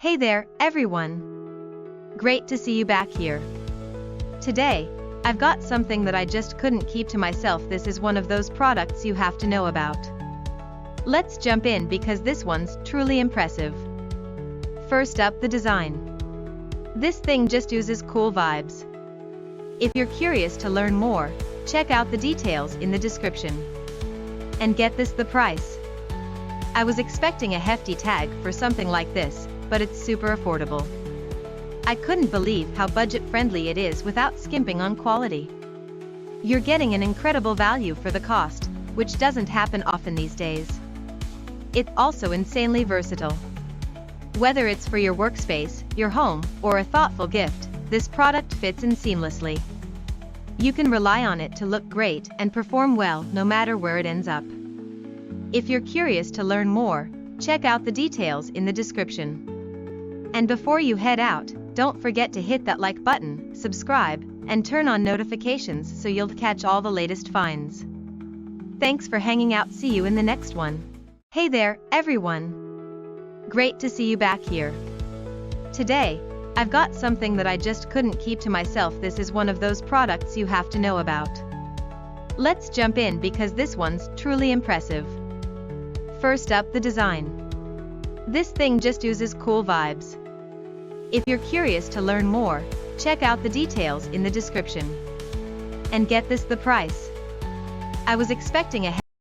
Hey there, everyone! Great to see you back here. Today, I've got something that I just couldn't keep to myself. This is one of those products you have to know about. Let's jump in because this one's truly impressive. First up, the design. This thing just oozes cool vibes. If you're curious to learn more, check out the details in the description. And get this, the price. I was expecting a hefty tag for something like this, but it's super affordable. I couldn't believe how budget-friendly it is without skimping on quality. You're getting an incredible value for the cost, which doesn't happen often these days. It's also insanely versatile. Whether it's for your workspace, your home, or a thoughtful gift, this product fits in seamlessly. You can rely on it to look great and perform well no matter where it ends up. If you're curious to learn more, check out the details in the description. And before you head out, don't forget to hit that like button, subscribe, and turn on notifications so you'll catch all the latest finds. Thanks for hanging out. See you in the next one. Hey there, everyone! Great to see you back here. Today, I've got something that I just couldn't keep to myself. This is one of those products you have to know about. Let's jump in because this one's truly impressive. First up, the design. This thing just oozes cool vibes. If you're curious to learn more, check out the details in the description. And get this, the price. I was expecting a